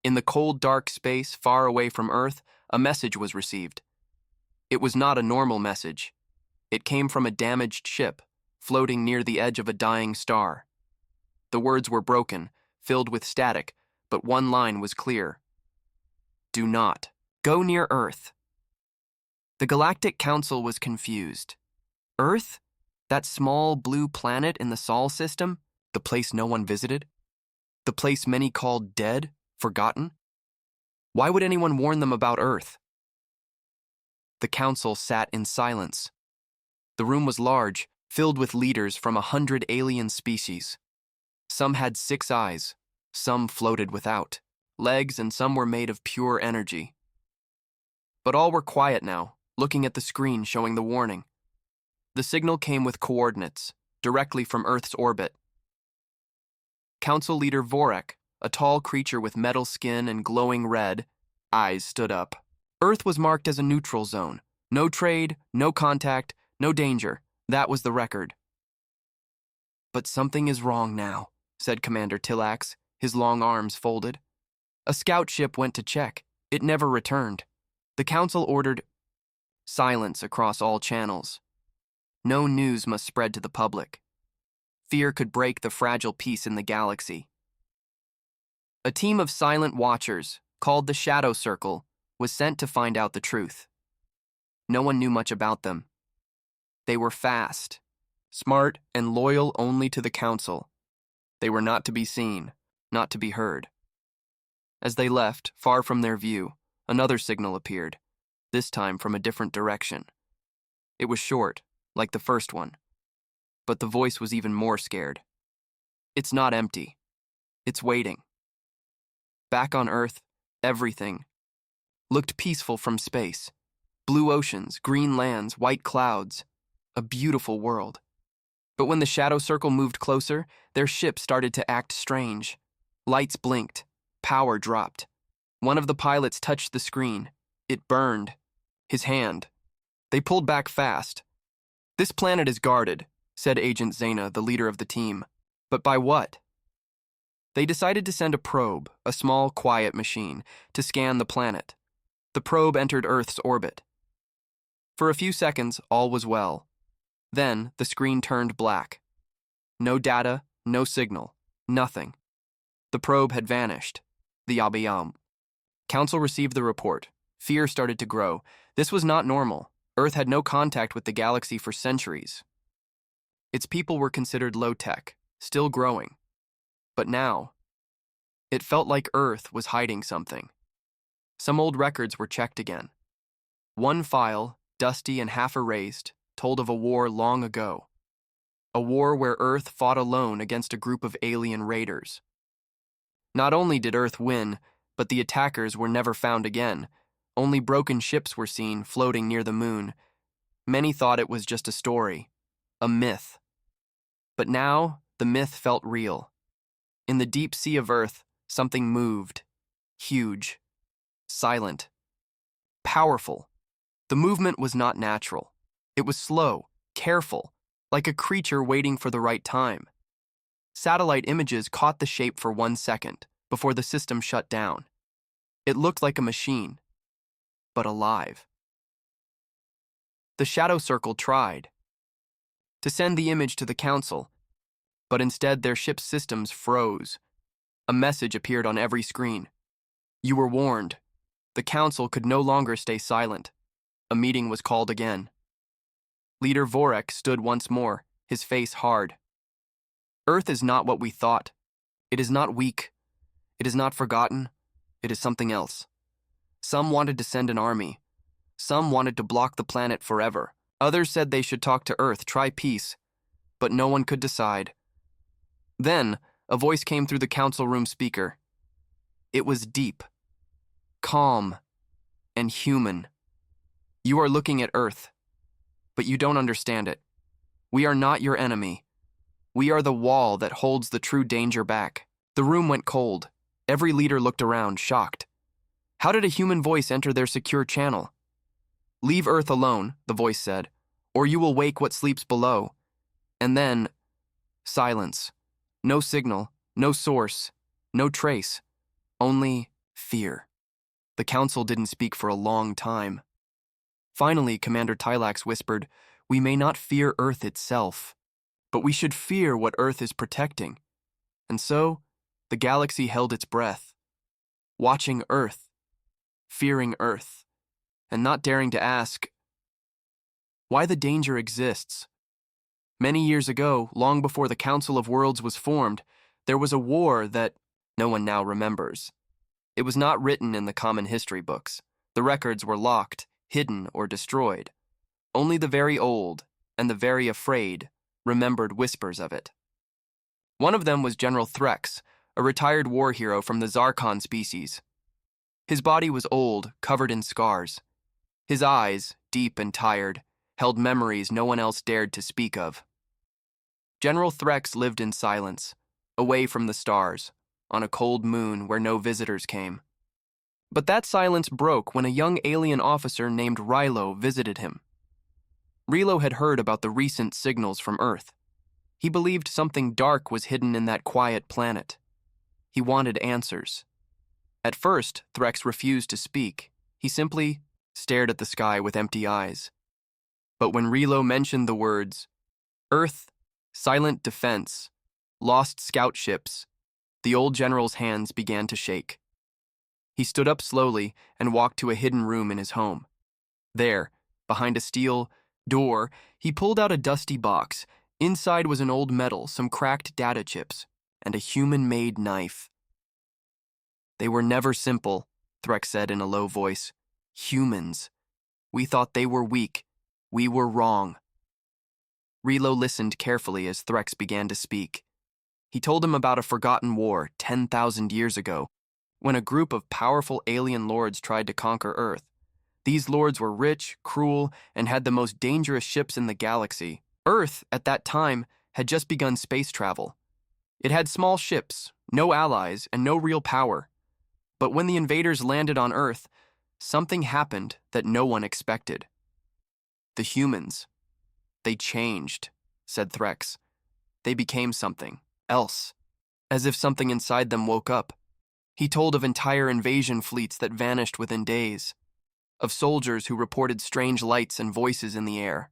In the cold, dark space far away from Earth, a message was received. It was not a normal message. It came from a damaged ship, floating near the edge of a dying star. The words were broken, filled with static, but one line was clear. Do not go near Earth. The Galactic Council was confused. Earth? That small blue planet in the Sol system? The place no one visited? The place many called dead, forgotten? Why would anyone warn them about Earth? The council sat in silence. The room was large, filled with leaders from 100 alien species. Some had 6 eyes, some floated without legs, and some were made of pure energy. But all were quiet now, looking at the screen showing the warning. The signal came with coordinates, directly from Earth's orbit. Council leader Vorek, a tall creature with metal skin and glowing red eyes, stood up. Earth was marked as a neutral zone. No trade, no contact, no danger. That was the record. But something is wrong now, said Commander Tillax, his long arms folded. A scout ship went to check. It never returned. The council ordered silence across all channels. No news must spread to the public. Fear could break the fragile peace in the galaxy. A team of silent watchers, called the Shadow Circle, was sent to find out the truth. No one knew much about them. They were fast, smart, and loyal only to the council. They were not to be seen, not to be heard. As they left, far from their view, another signal appeared, this time from a different direction. It was short, like the first one, but the voice was even more scared. It's not empty. It's waiting. Back on Earth, everything looked peaceful from space. Blue oceans, green lands, white clouds. A beautiful world. But when the Shadow Circle moved closer, their ship started to act strange. Lights blinked. Power dropped. One of the pilots touched the screen. It burned. His hand. They pulled back fast. This planet is guarded, said Agent Zena, the leader of the team. But by what? They decided to send a probe, a small, quiet machine, to scan the planet. The probe entered Earth's orbit. For a few seconds, all was well. Then, the screen turned black. No data, no signal, nothing. The probe had vanished. The Abiyam. Council received the report. Fear started to grow. This was not normal. Earth had no contact with the galaxy for centuries. Its people were considered low-tech, still growing. But now, it felt like Earth was hiding something. Some old records were checked again. One file, dusty and half erased, told of a war long ago. A war where Earth fought alone against a group of alien raiders. Not only did Earth win, but the attackers were never found again. Only broken ships were seen floating near the moon. Many thought it was just a story, a myth. But now, the myth felt real. In the deep sea of Earth, something moved. Huge. Silent. Powerful. The movement was not natural. It was slow, careful, like a creature waiting for the right time. Satellite images caught the shape for 1 second before the system shut down. It looked like a machine, but alive. The Shadow Circle tried to send the image to the Council, but instead their ship's systems froze. A message appeared on every screen. You were warned. The Council could no longer stay silent. A meeting was called again. Leader Vorek stood once more, his face hard. Earth is not what we thought. It is not weak. It is not forgotten. It is something else. Some wanted to send an army. Some wanted to block the planet forever. Others said they should talk to Earth, try peace. But no one could decide. Then, a voice came through the council room speaker. It was deep, calm, and human. You are looking at Earth, but you don't understand it. We are not your enemy. We are the wall that holds the true danger back. The room went cold. Every leader looked around, shocked. How did a human voice enter their secure channel? Leave Earth alone, the voice said, or you will wake what sleeps below. And then, silence. No signal, no source, no trace. Only Fear. The council didn't speak for a long time. Finally, Commander Tylax whispered, "We may not fear Earth itself, but we should fear what Earth is protecting." And so, the galaxy held its breath, watching Earth, fearing Earth, and not daring to ask why the danger exists. Many years ago, long before the Council of Worlds was formed, there was a war that no one now remembers. It was not written in the common history books. The records were locked, hidden, or destroyed. Only the very old and the very afraid remembered whispers of it. One of them was General Threx, a retired war hero from the Zarkon species. His body was old, covered in scars. His eyes, deep and tired, held memories no one else dared to speak of. General Threx lived in silence, away from the stars, on a cold moon where no visitors came. But that silence broke when a young alien officer named Rilo visited him. Rilo had heard about the recent signals from Earth. He believed something dark was hidden in that quiet planet. He wanted answers. At first, Threx refused to speak. He simply stared at the sky with empty eyes. But when Rilo mentioned the words, Earth, silent defense, lost scout ships, the old general's hands began to shake. He stood up slowly and walked to a hidden room in his home. There, behind a steel door, he pulled out a dusty box. Inside was an old medal, some cracked data chips, and a human-made knife. "They were never simple," Threx said in a low voice. "Humans. We thought they were weak. We were wrong." Rilo listened carefully as Threx began to speak. He told him about a forgotten war 10,000 years ago, when a group of powerful alien lords tried to conquer Earth. These lords were rich, cruel, and had the most dangerous ships in the galaxy. Earth, at that time, had just begun space travel. It had small ships, no allies, and no real power. But when the invaders landed on Earth, something happened that no one expected. The humans. They changed, said Threx. They became something else, as if something inside them woke up. He told of entire invasion fleets that vanished within days, of soldiers who reported strange lights and voices in the air,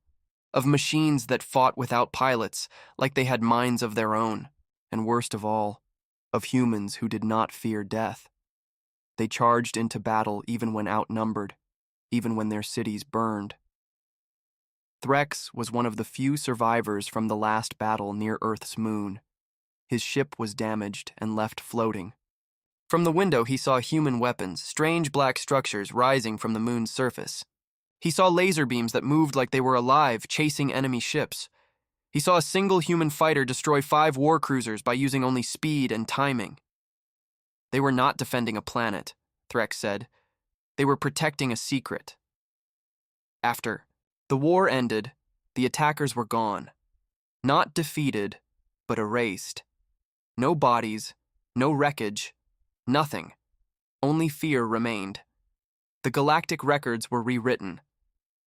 of machines that fought without pilots like they had minds of their own, and worst of all, of humans who did not fear death. They charged into battle even when outnumbered, even when their cities burned. Threx was one of the few survivors from the last battle near Earth's moon. His ship was damaged and left floating. From the window, he saw human weapons, strange black structures rising from the moon's surface. He saw laser beams that moved like they were alive, chasing enemy ships. He saw a single human fighter destroy 5 war cruisers by using only speed and timing. They were not defending a planet, Threx said. They were protecting a secret. After the war ended, the attackers were gone. Not defeated, but erased. No bodies, no wreckage, nothing. Only fear remained. The galactic records were rewritten.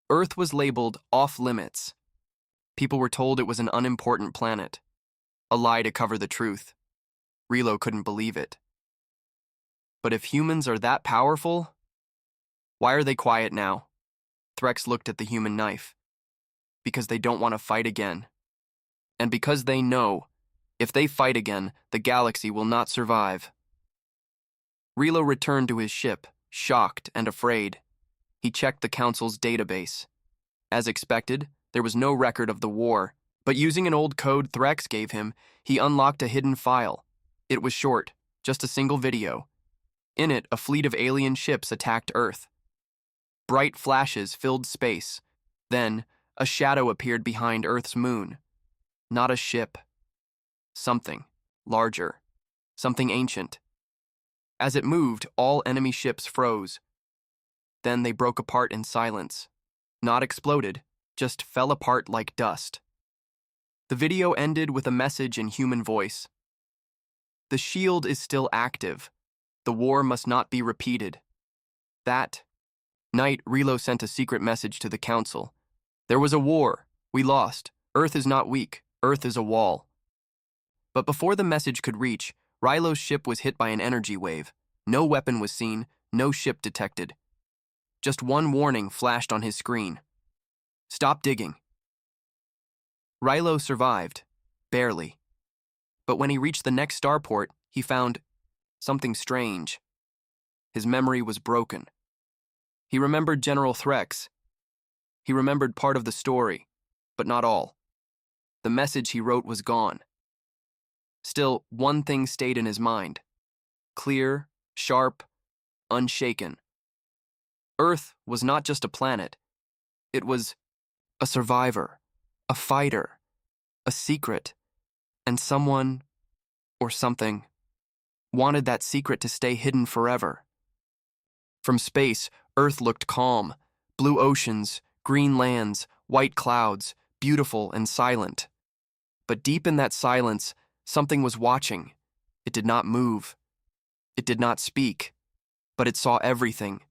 Earth was labeled off-limits. People were told it was an unimportant planet. A lie to cover the truth. Rilo couldn't believe it. But if humans are that powerful, why are they quiet now? Threx looked at the human knife. Because they don't want to fight again. And because they know, if they fight again, the galaxy will not survive. Rilo returned to his ship, shocked and afraid. He checked the Council's database. As expected, there was no record of the war, but using an old code Threx gave him, he unlocked a hidden file. It was short, just a single video. In it, a fleet of alien ships attacked Earth. Bright flashes filled space. Then, a shadow appeared behind Earth's moon. Not a ship. Something larger. Something ancient. As it moved, all enemy ships froze. Then they broke apart in silence. Not exploded, just fell apart like dust. The video ended with a message in human voice. The shield is still active. The war must not be repeated. That night, Rilo sent a secret message to the Council. There was a war. We lost. Earth is not weak. Earth is a wall. But before the message could reach, Rilo's ship was hit by an energy wave. No weapon was seen, no ship detected. Just one warning flashed on his screen. Stop digging. Rilo survived, barely. But when he reached the next starport, he found something strange. His memory was broken. He remembered General Threx. He remembered part of the story, but not all. The message he wrote was gone. Still, one thing stayed in his mind. Clear, sharp, unshaken. Earth was not just a planet. It was a survivor, a fighter, a secret, and someone, or something, wanted that secret to stay hidden forever. From space, Earth looked calm. Blue oceans, green lands, white clouds, beautiful and silent. But deep in that silence, something was watching. It did not move. It did not speak. But it saw everything.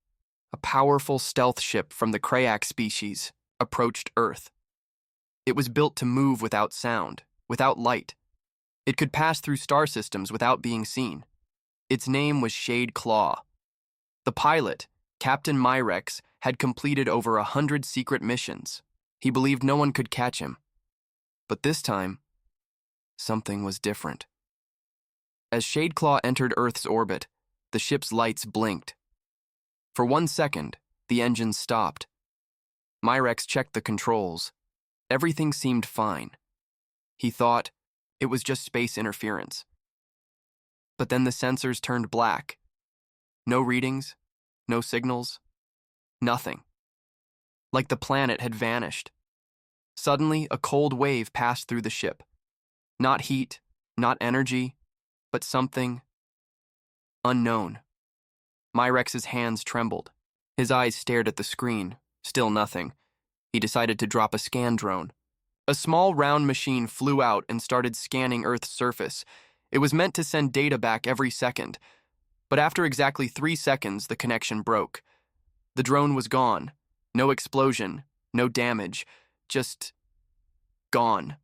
A powerful stealth ship from the Krayak species approached Earth. It was built to move without sound, without light. It could pass through star systems without being seen. Its name was Shade Claw. The pilot, Captain Myrex, had completed over 100 secret missions. He believed no one could catch him. But this time, something was different. As Shadeclaw entered Earth's orbit, the ship's lights blinked. For 1 second, the engines stopped. Myrex checked the controls. Everything seemed fine. He thought it was just space interference. But then the sensors turned black. No readings, no signals, nothing. Like the planet had vanished. Suddenly, a cold wave passed through the ship. Not heat, not energy, but something unknown. Myrex's hands trembled. His eyes stared at the screen. Still nothing. He decided to drop a scan drone. A small round machine flew out and started scanning Earth's surface. It was meant to send data back every second. But after exactly 3 seconds, the connection broke. The drone was gone. No explosion, no damage, just gone.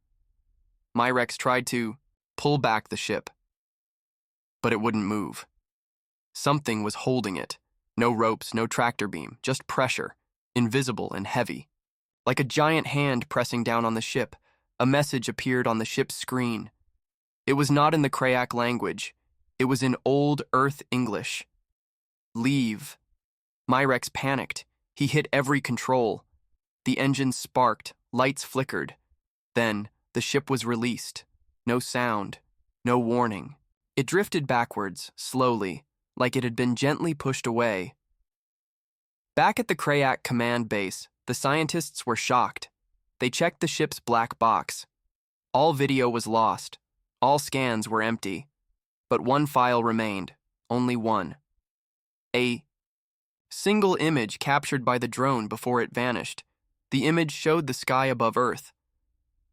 Myrex tried to pull back the ship, but it wouldn't move. Something was holding it. No ropes, no tractor beam, just pressure, invisible and heavy. Like a giant hand pressing down on the ship, a message appeared on the ship's screen. It was not in the Krayak language. It was in Old Earth English. Leave. Myrex panicked. He hit every control. The engines sparked, lights flickered. Then, the ship was released. No sound, no warning. It drifted backwards, slowly, like it had been gently pushed away. Back at the Krayak command base, the scientists were shocked. They checked the ship's black box. All video was lost. All scans were empty. But one file remained, only one. A single image captured by the drone before it vanished. The image showed the sky above Earth.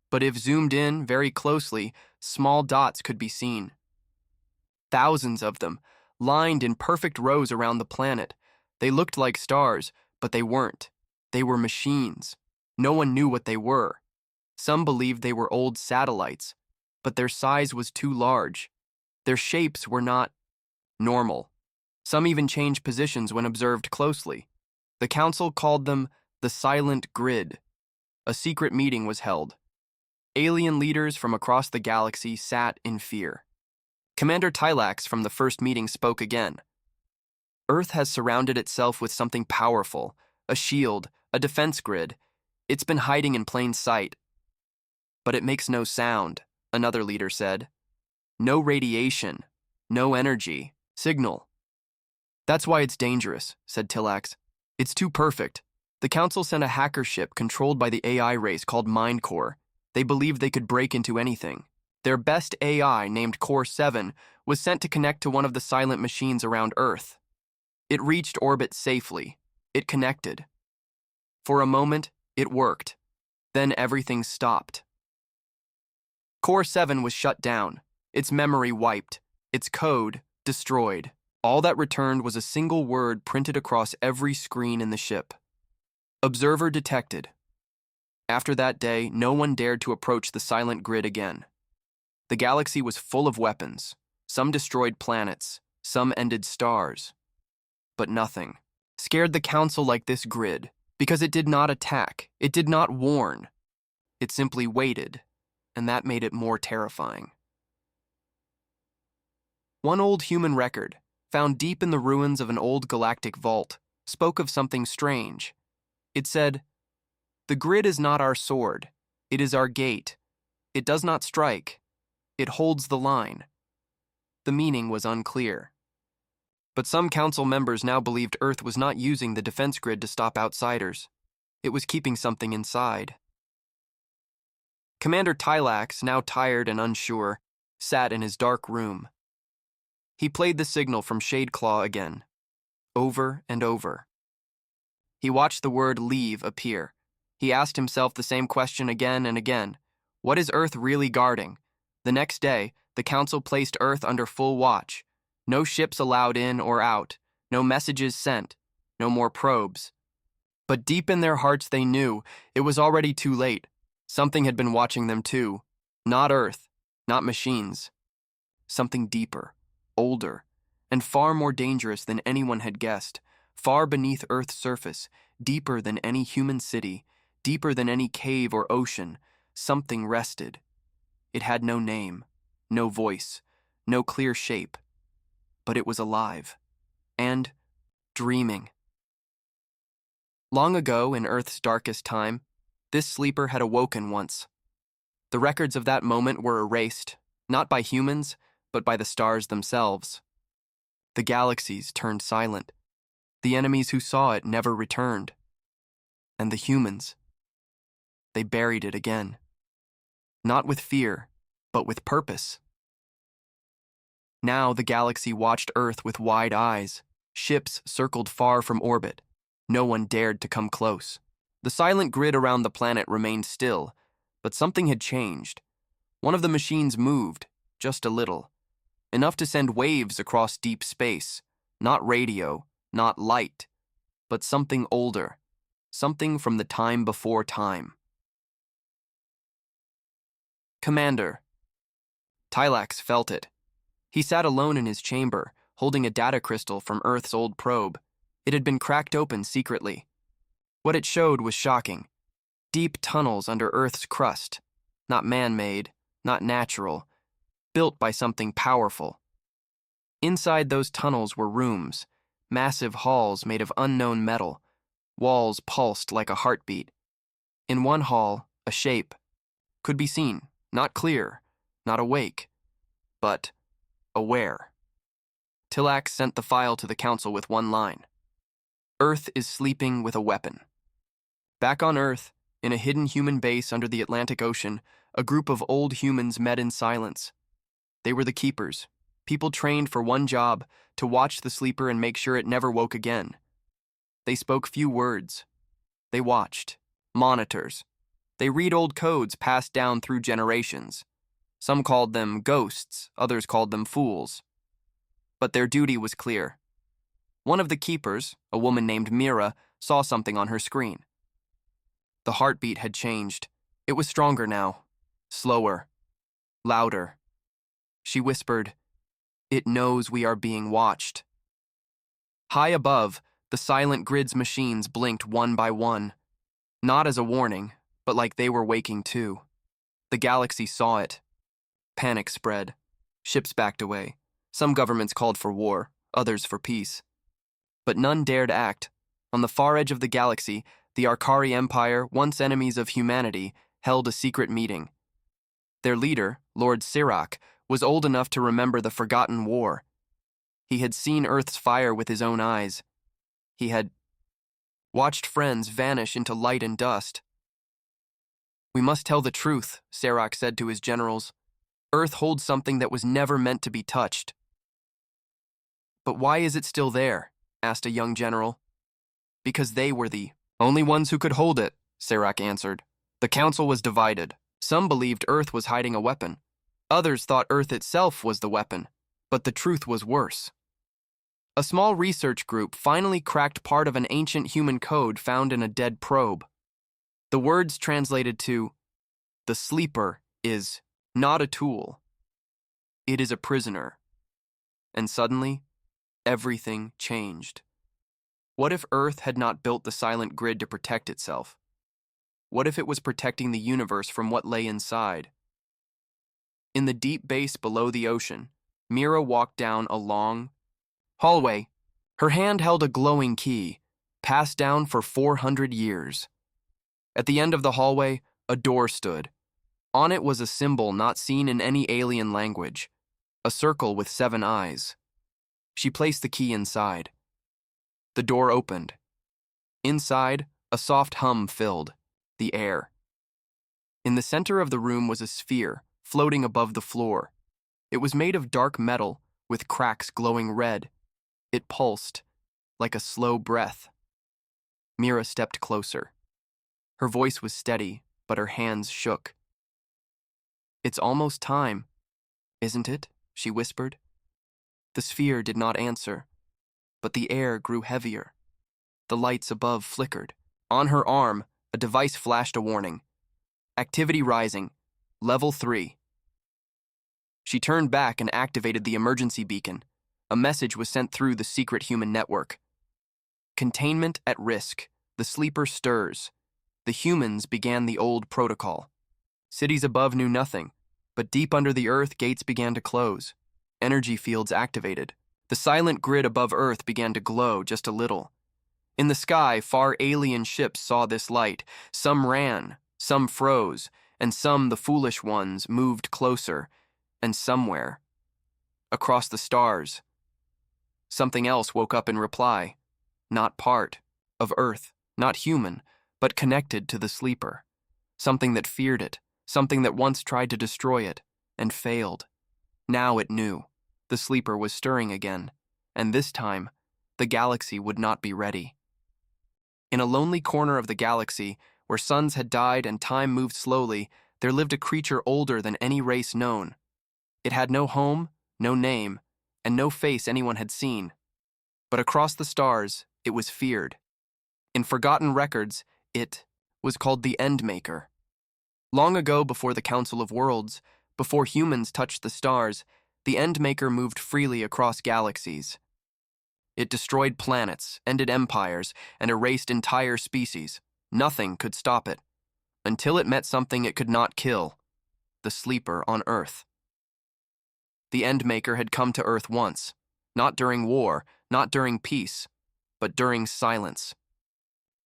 But if zoomed in very closely, small dots could be seen. Thousands of them, lined in perfect rows around the planet. They looked like stars, but they weren't. They were machines. No one knew what they were. Some believed they were old satellites, but their size was too large. Their shapes were not normal. Some even changed positions when observed closely. The council called them the Silent Grid. A secret meeting was held. Alien leaders from across the galaxy sat in fear. Commander Tylax from the first meeting spoke again. Earth has surrounded itself with something powerful, a shield, a defense grid. It's been hiding in plain sight. But it makes no sound, another leader said. No radiation, no energy, signal. That's why it's dangerous, said Tylax. It's too perfect. The council sent a hacker ship controlled by the AI race called Mindcore. They believed they could break into anything. Their best AI, named Core 7, was sent to connect to one of the silent machines around Earth. It reached orbit safely. It connected. For a moment, it worked. Then everything stopped. Core 7 was shut down, its memory wiped, its code destroyed. All that returned was a single word printed across every screen in the ship. Observer detected. After that day, no one dared to approach the silent grid again. The galaxy was full of weapons. Some destroyed planets, Some ended stars. But nothing scared the council like this grid, because it did not attack, it did not warn. It simply waited, and that made it more terrifying. One old human record, found deep in the ruins of an old galactic vault, spoke of something strange. It said, "The grid is not our sword, it is our gate. It does not strike, it holds the line." The meaning was unclear. But some council members now believed Earth was not using the defense grid to stop outsiders. It was keeping something inside. Commander Tylax, now tired and unsure, sat in his dark room. He played the signal from Shadeclaw again, over and over. He watched the word leave appear. He asked himself the same question again and again. What is Earth really guarding? The next day, the council placed Earth under full watch. No ships allowed in or out, no messages sent, no more probes. But deep in their hearts they knew it was already too late. Something had been watching them too. Not Earth, not machines. Something deeper, older, and far more dangerous than anyone had guessed. Far beneath Earth's surface, deeper than any human city, deeper than any cave or ocean, something rested. It had no name, no voice, no clear shape. But it was alive, and dreaming. Long ago, in Earth's darkest time, this sleeper had awoken once. The records of that moment were erased, not by humans, but by the stars themselves. The galaxies turned silent. The enemies who saw it never returned. And the humans, they buried it again. Not with fear, but with purpose. Now the galaxy watched Earth with wide eyes. Ships circled far from orbit. No one dared to come close. The silent grid around the planet remained still, but something had changed. One of the machines moved, just a little. Enough to send waves across deep space. Not radio, not light, but something older. Something from the time before time. Commander. Tylax felt it. He sat alone in his chamber, holding a data crystal from Earth's old probe. It had been cracked open secretly. What it showed was shocking. Deep tunnels under Earth's crust, not man-made, not natural, built by something powerful. Inside those tunnels were rooms, massive halls made of unknown metal. Walls pulsed like a heartbeat. In one hall, a shape could be seen, not clear, not awake, but aware. Tylax sent the file to the council with one line. Earth is sleeping with a weapon. Back on Earth, in a hidden human base under the Atlantic Ocean, a group of old humans met in silence. They were the keepers, people trained for one job, to watch the sleeper and make sure it never woke again. They spoke few words. They watched, monitors. They read old codes passed down through generations. Some called them ghosts, others called them fools. But their duty was clear. One of the keepers, a woman named Mira, saw something on her screen. The heartbeat had changed. It was stronger now, slower, louder. She whispered, "It knows we are being watched." High above, the silent grid's machines blinked one by one, not as a warning, but like they were waking too. The galaxy saw it. Panic spread. Ships backed away. Some governments called for war, others for peace. But none dared act. On the far edge of the galaxy, the Arkari Empire, once enemies of humanity, held a secret meeting. Their leader, Lord Sirach, was old enough to remember the forgotten war. He had seen Earth's fire with his own eyes. He had watched friends vanish into light and dust. "We must tell the truth," Sirach said to his generals. "Earth holds something that was never meant to be touched." "But why is it still there?" asked a young general. "Because they were the only ones who could hold it," Sirach answered. The council was divided. Some believed Earth was hiding a weapon. Others thought Earth itself was the weapon. But the truth was worse. A small research group finally cracked part of an ancient human code found in a dead probe. The words translated to, "The sleeper is not a tool. It is a prisoner." And suddenly, Everything changed. What if Earth had not built the silent grid to protect itself? What if it was protecting the universe from what lay inside? In the deep base below the ocean, Mira walked down a long hallway. Her hand held a glowing key, passed down for 400 years. At the end of the hallway, a door stood. On it was a symbol not seen in any alien language, a circle with 7 eyes. She placed the key inside. The door opened. Inside, a soft hum filled the air. In the center of the room was a sphere, floating above the floor. It was made of dark metal, with cracks glowing red. It pulsed, like a slow breath. Mira stepped closer. Her voice was steady, but her hands shook. "It's almost time, isn't it?" she whispered. The sphere did not answer, but the air grew heavier. The lights above flickered. On her arm, a device flashed a warning. "Activity rising, level 3. She turned back and activated the emergency beacon. A message was sent through the secret human network. "Containment at risk. The sleeper stirs." The humans began the old protocol. Cities above knew nothing, but deep under the earth, gates began to close. Energy fields activated. The silent grid above Earth began to glow just a little. In the sky, far alien ships saw this light. Some ran, some froze, and some, the foolish ones, moved closer. And somewhere, across the stars, something else woke up in reply. Not part of Earth, not human, but connected to the sleeper. Something that feared it, something that once tried to destroy it, and failed. Now it knew. The sleeper was stirring again, and this time, the galaxy would not be ready. In a lonely corner of the galaxy, where suns had died and time moved slowly, there lived a creature older than any race known. It had no home, no name, and no face anyone had seen. But across the stars, it was feared. In forgotten records, it was called the Endmaker. Long ago, before the Council of Worlds, before humans touched the stars, the Endmaker moved freely across galaxies. It destroyed planets, ended empires, and erased entire species. Nothing could stop it, until it met something it could not kill, the sleeper on Earth. The Endmaker had come to Earth once, not during war, not during peace, but during silence.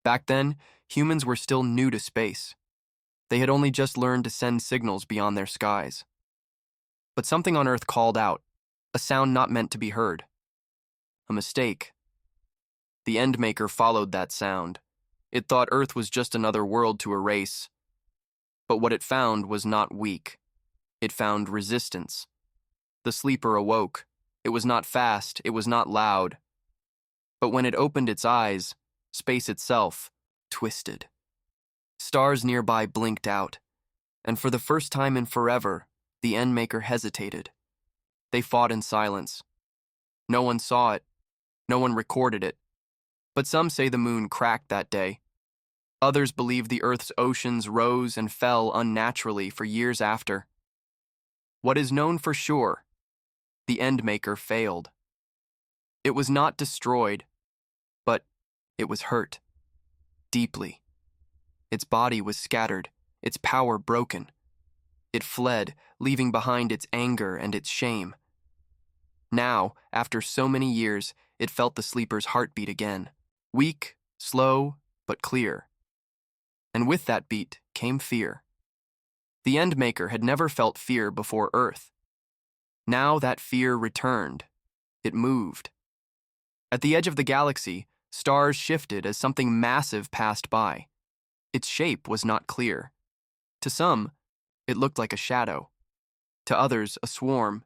Back then, humans were still new to space. They had only just learned to send signals beyond their skies. But something on Earth called out, a sound not meant to be heard. A mistake. The Endmaker followed that sound. It thought Earth was just another world to erase. But what it found was not weak. It found resistance. The sleeper awoke. It was not fast, it was not loud. But when it opened its eyes, space itself twisted. Stars nearby blinked out, and for the first time in forever, the Endmaker hesitated. They fought in silence. No one saw it. No one recorded it. But some say the moon cracked that day. Others believe the Earth's oceans rose and fell unnaturally for years after. What is known for sure, the Endmaker failed. It was not destroyed, but it was hurt. Deeply. Its body was scattered, its power broken. It fled, leaving behind its anger and its shame. Now, after so many years, it felt the sleeper's heartbeat again. Weak, slow, but clear. And with that beat came fear. The Endmaker had never felt fear before Earth. Now that fear returned. It moved. At the edge of the galaxy, stars shifted as something massive passed by. Its shape was not clear. To some, it looked like a shadow. To others, a swarm.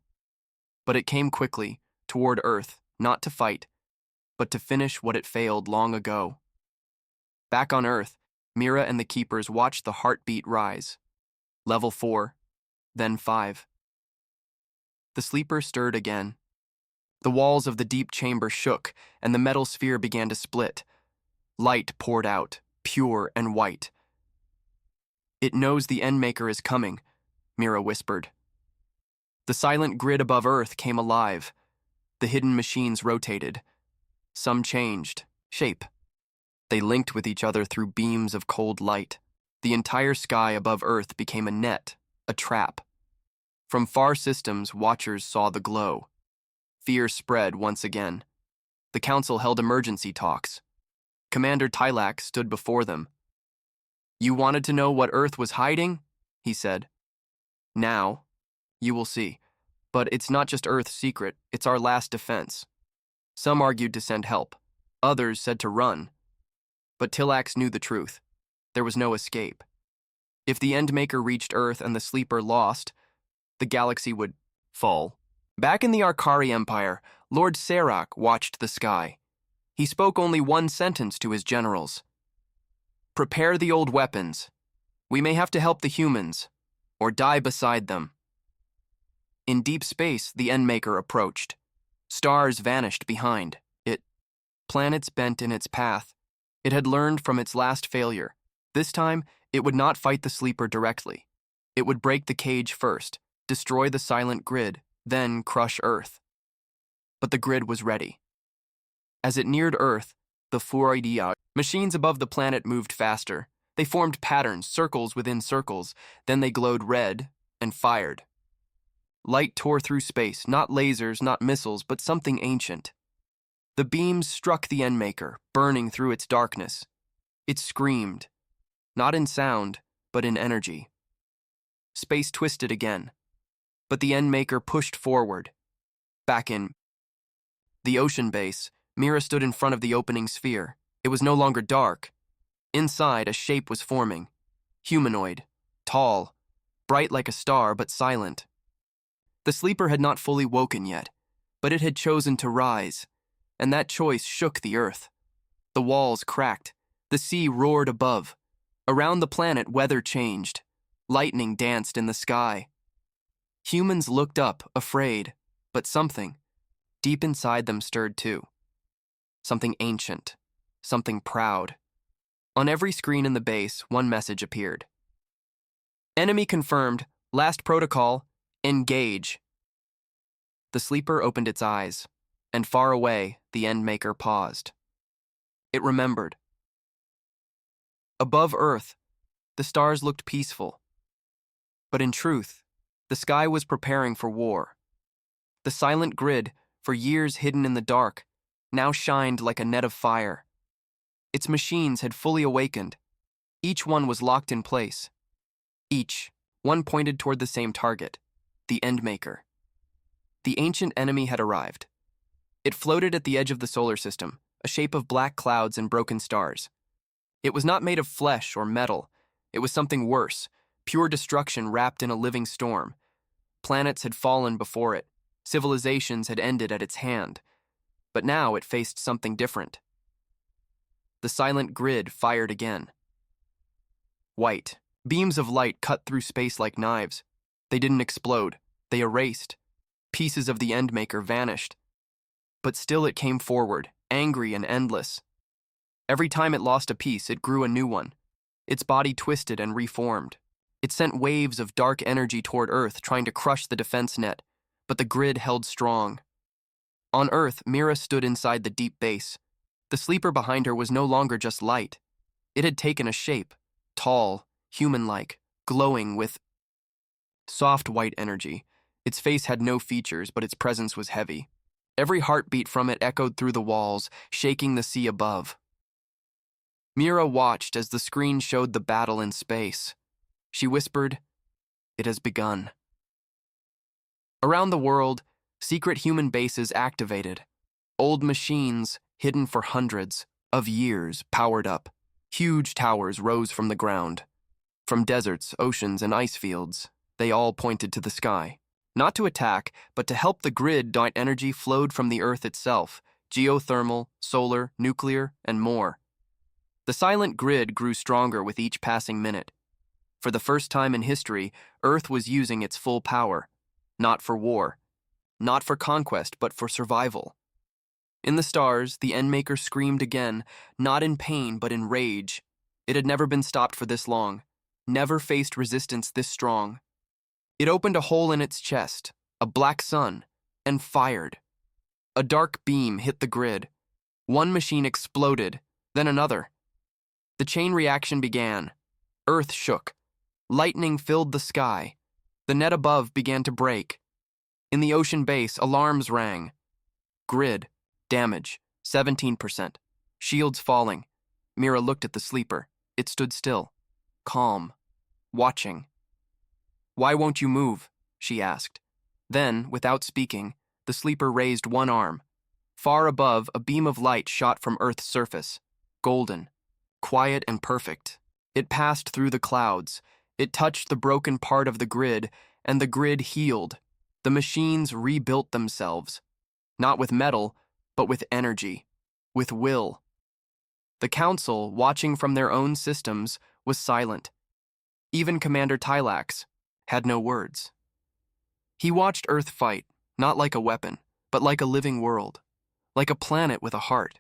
But it came quickly, toward Earth, not to fight, but to finish what it failed long ago. Back on Earth, Mira and the Keepers watched the heartbeat rise. Level 4, then 5. The sleeper stirred again. The walls of the deep chamber shook, and the metal sphere began to split. Light poured out, pure and white. "It knows the Endmaker is coming," Mira whispered. The silent grid above Earth came alive. The hidden machines rotated. Some changed shape. They linked with each other through beams of cold light. The entire sky above Earth became a net, a trap. From far systems, watchers saw the glow. Fear spread once again. The council held emergency talks. Commander Tylak stood before them. "You wanted to know what Earth was hiding?" he said. "Now, you will see. But it's not just Earth's secret, it's our last defense." Some argued to send help. Others said to run. But Tilax knew the truth. There was no escape. If the Endmaker reached Earth and the Sleeper lost, the galaxy would fall. Back in the Arkari Empire, Lord Serac watched the sky. He spoke only one sentence to his generals. "Prepare the old weapons. We may have to help the humans, or die beside them." In deep space, the Endmaker approached. Stars vanished behind it. Planets bent in its path. It had learned from its last failure. This time, it would not fight the Sleeper directly. It would break the cage first, destroy the silent grid, then crush Earth. But the grid was ready. As it neared Earth, the Furidia machines above the planet moved faster. They formed patterns, circles within circles, then they glowed red and fired. Light tore through space, not lasers, not missiles, but something ancient. The beams struck the Endmaker, burning through its darkness. It screamed, not in sound, but in energy. Space twisted again, but the Endmaker pushed forward. Back in the ocean base, Mira stood in front of the opening sphere. It was no longer dark. Inside, a shape was forming. Humanoid, tall, bright like a star, but silent. The Sleeper had not fully woken yet, but it had chosen to rise, and that choice shook the Earth. The walls cracked. The sea roared above. Around the planet, weather changed. Lightning danced in the sky. Humans looked up, afraid, but something, deep inside them, stirred too. Something ancient, something proud. On every screen in the base, one message appeared. "Enemy confirmed. Last protocol. Engage." The Sleeper opened its eyes, and far away, the Endmaker paused. It remembered. Above Earth, the stars looked peaceful. But in truth, the sky was preparing for war. The silent grid, for years hidden in the dark, now shined like a net of fire. Its machines had fully awakened. Each one was locked in place. One pointed toward the same target, the Endmaker. The ancient enemy had arrived. It floated at the edge of the solar system, a shape of black clouds and broken stars. It was not made of flesh or metal. It was something worse, pure destruction wrapped in a living storm. Planets had fallen before it. Civilizations had ended at its hand. But now it faced something different. The silent grid fired again. White. Beams of light cut through space like knives. They didn't explode. They erased. Pieces of the Endmaker vanished. But still it came forward, angry and endless. Every time it lost a piece, it grew a new one. Its body twisted and reformed. It sent waves of dark energy toward Earth, trying to crush the defense net, but the grid held strong. On Earth, Mira stood inside the deep base. The Sleeper behind her was no longer just light. It had taken a shape, tall, human-like, glowing with soft white energy. Its face had no features, but its presence was heavy. Every heartbeat from it echoed through the walls, shaking the sea above. Mira watched as the screen showed the battle in space. She whispered, "It has begun." Around the world, secret human bases activated. Old machines, hidden for hundreds of years, powered up. Huge towers rose from the ground. From deserts, oceans, and ice fields, they all pointed to the sky. Not to attack, but to help the grid. Energy flowed from the Earth itself, geothermal, solar, nuclear, and more. The silent grid grew stronger with each passing minute. For the first time in history, Earth was using its full power, not for war, not for conquest, but for survival. In the stars, the Endmaker screamed again, not in pain, but in rage. It had never been stopped for this long, never faced resistance this strong. It opened a hole in its chest, a black sun, and fired. A dark beam hit the grid. One machine exploded, then another. The chain reaction began. Earth shook. Lightning filled the sky. The net above began to break. In the ocean base, alarms rang. Grid, damage, 17%. Shields falling. Mira looked at the sleeper. It stood still, calm, watching. "Why won't you move?" she asked. Then, without speaking, the sleeper raised one arm. Far above, a beam of light shot from Earth's surface, golden, quiet and perfect. It passed through the clouds. It touched the broken part of the grid, and the grid healed. The machines rebuilt themselves, not with metal, but with energy, with will. The council, watching from their own systems, was silent. Even Commander Tylax had no words. He watched Earth fight, not like a weapon, but like a living world, like a planet with a heart.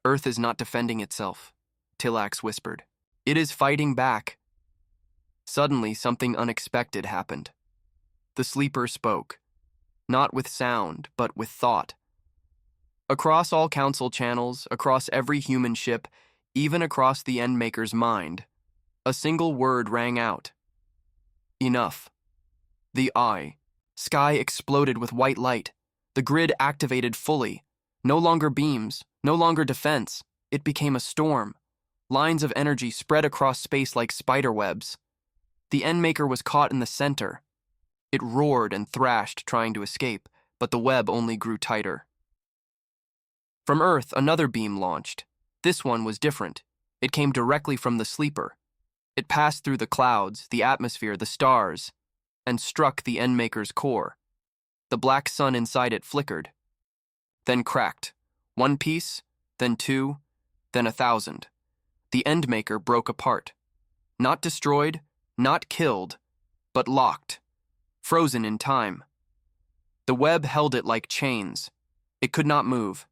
"Earth is not defending itself," Tylax whispered. "It is fighting back." Suddenly, something unexpected happened. The sleeper spoke, not with sound, but with thought. Across all council channels, across every human ship, even across the Endmaker's mind, a single word rang out. Enough. The sky exploded with white light. The grid activated fully. No longer beams, no longer defense. It became a storm. Lines of energy spread across space like spider webs. The Endmaker was caught in the center. It roared and thrashed, trying to escape, but the web only grew tighter. From Earth, another beam launched. This one was different. It came directly from the sleeper. It passed through the clouds, the atmosphere, the stars, and struck the Endmaker's core. The black sun inside it flickered, then cracked. One piece, then two, then 1,000. The Endmaker broke apart. Not destroyed, not killed, but locked, frozen in time. The web held it like chains. It could not move.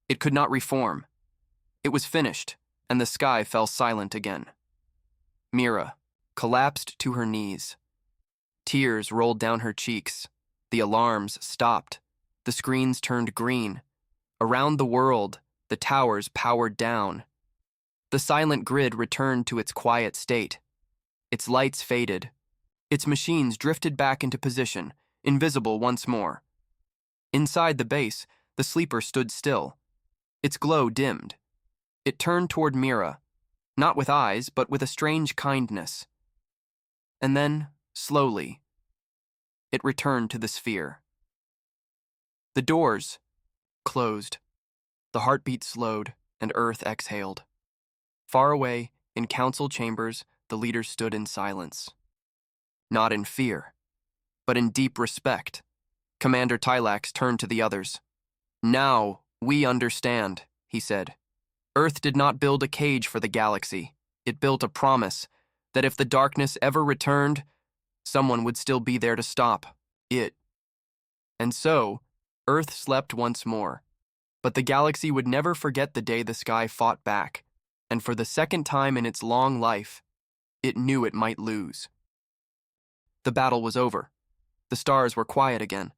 It could not reform. It was finished, and the sky fell silent again. Mira collapsed to her knees. Tears rolled down her cheeks. The alarms stopped. The screens turned green. Around the world, the towers powered down. The silent grid returned to its quiet state. Its lights faded. Its machines drifted back into position, invisible once more. Inside the base, the sleeper stood still. Its glow dimmed. It turned toward Mira, not with eyes, but with a strange kindness. And then, slowly, it returned to the sphere. The doors closed. The heartbeat slowed, and Earth exhaled. Far away, in council chambers, the leaders stood in silence. Not in fear, but in deep respect. Commander Tylax turned to the others. "Now, we understand," he said. "Earth did not build a cage for the galaxy. It built a promise that if the darkness ever returned, someone would still be there to stop it." And so, Earth slept once more. But the galaxy would never forget the day the sky fought back, and for the second time in its long life, it knew it might lose. The battle was over. The stars were quiet again.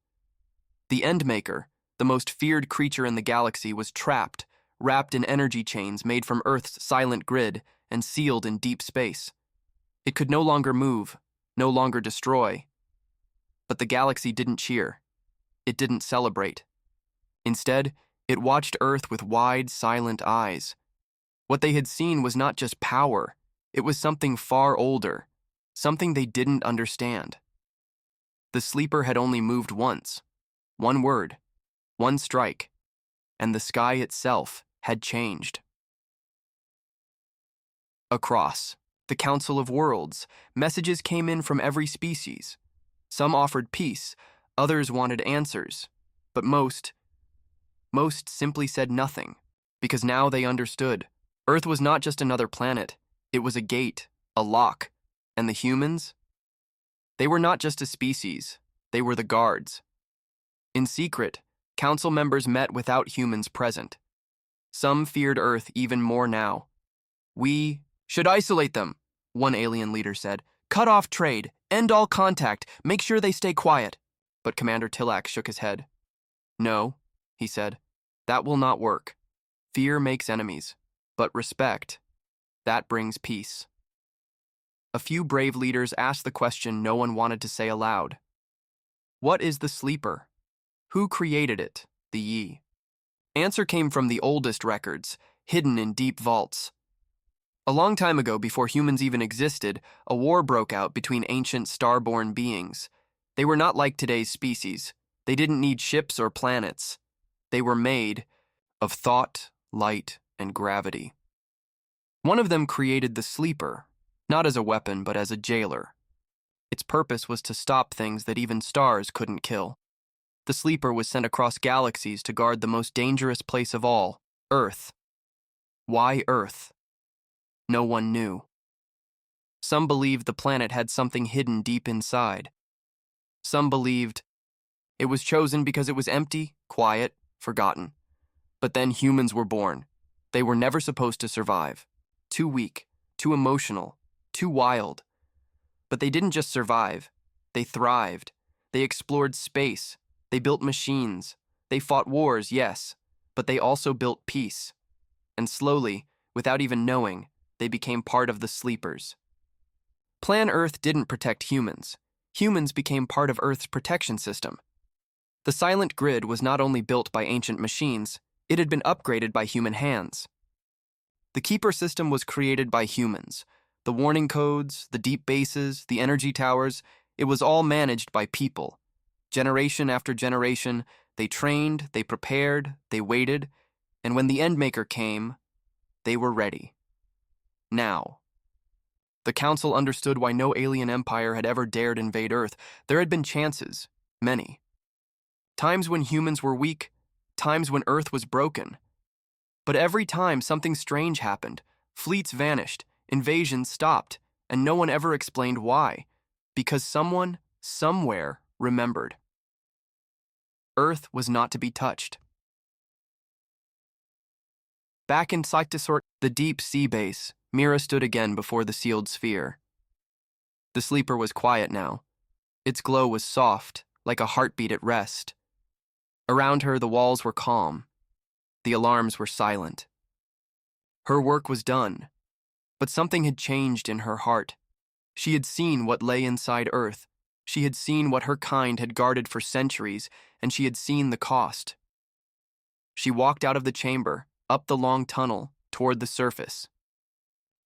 The Endmaker, the most feared creature in the galaxy, was trapped, wrapped in energy chains made from Earth's silent grid and sealed in deep space. It could no longer move, no longer destroy. But the galaxy didn't cheer. It didn't celebrate. Instead, it watched Earth with wide, silent eyes. What they had seen was not just power. It was something far older, something they didn't understand. The sleeper had only moved once. One word, one strike, and the sky itself had changed. Across the Council of Worlds, messages came in from every species. Some offered peace, others wanted answers, but most simply said nothing, because now they understood. Earth was not just another planet, it was a gate, a lock, and the humans? They were not just a species, they were the guards. In secret, council members met without humans present. Some feared Earth even more now. "We should isolate them," one alien leader said. "Cut off trade, end all contact, make sure they stay quiet." But Commander Tylax shook his head. "No, he said. That will not work. Fear makes enemies, but respect, that brings peace. A few brave leaders asked the question no one wanted to say aloud. What is the sleeper? Who created it, the Yi? Answer came from the oldest records, hidden in deep vaults. A long time ago, before humans even existed, a war broke out between ancient star-born beings. They were not like today's species. They didn't need ships or planets. They were made of thought, light, and gravity. One of them created the sleeper, not as a weapon but as a jailer. Its purpose was to stop things that even stars couldn't kill. The sleeper was sent across galaxies to guard the most dangerous place of all, Earth. Why Earth? No one knew. Some believed the planet had something hidden deep inside. Some believed it was chosen because it was empty, quiet, forgotten. But then humans were born. They were never supposed to survive. Too weak, too emotional, too wild. But they didn't just survive. They thrived. They explored space. They built machines. They fought wars, yes, but they also built peace. And slowly, without even knowing, they became part of the sleepers. Plan Earth didn't protect humans. Humans became part of Earth's protection system. The silent grid was not only built by ancient machines, it had been upgraded by human hands. The Keeper system was created by humans. The warning codes, the deep bases, the energy towers, it was all managed by people. Generation after generation, they trained, they prepared, they waited, and when the Endmaker came, they were ready. Now. The Council understood why no alien empire had ever dared invade Earth. There had been chances, many. Times when humans were weak, times when Earth was broken. But every time something strange happened, fleets vanished, invasions stopped, and no one ever explained why. Because someone, somewhere, remembered. Earth was not to be touched. Back in Psychtisort, the deep sea base, Mira stood again before the sealed sphere. The sleeper was quiet now. Its glow was soft, like a heartbeat at rest. Around her, the walls were calm. The alarms were silent. Her work was done, but something had changed in her heart. She had seen what lay inside Earth. She had seen what her kind had guarded for centuries, and she had seen the cost. She walked out of the chamber, up the long tunnel, toward the surface.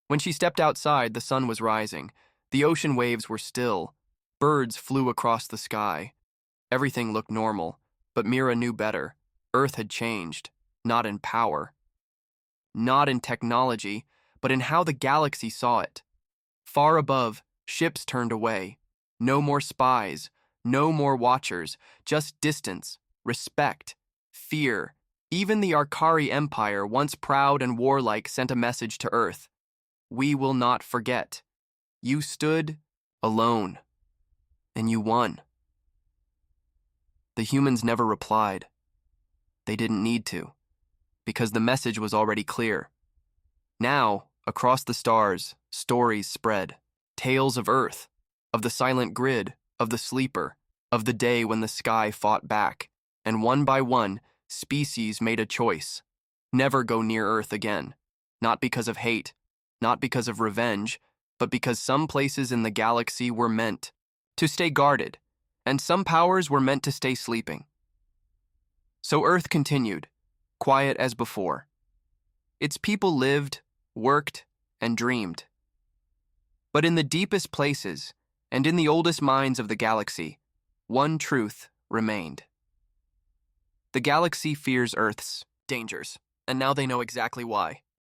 When she stepped outside, the sun was rising. The ocean waves were still. Birds flew across the sky. Everything looked normal, but Mira knew better. Earth had changed, not in power. Not in technology, but in how the galaxy saw it. Far above, ships turned away. No more spies, no more watchers, just distance, respect, fear. Even the Arkari Empire, once proud and warlike, sent a message to Earth. We will not forget. You stood alone, and you won. The humans never replied. They didn't need to, because the message was already clear. Now, across the stars, stories spread. Tales of Earth, of the silent grid, of the sleeper, of the day when the sky fought back, and one by one, species made a choice. Never go near Earth again. Not because of hate, not because of revenge, but because some places in the galaxy were meant to stay guarded, and some powers were meant to stay sleeping. So Earth continued, quiet as before. Its people lived, worked, and dreamed. But in the deepest places, and in the oldest minds of the galaxy, one truth remained. The galaxy fears Earth's dangers, and now they know exactly why.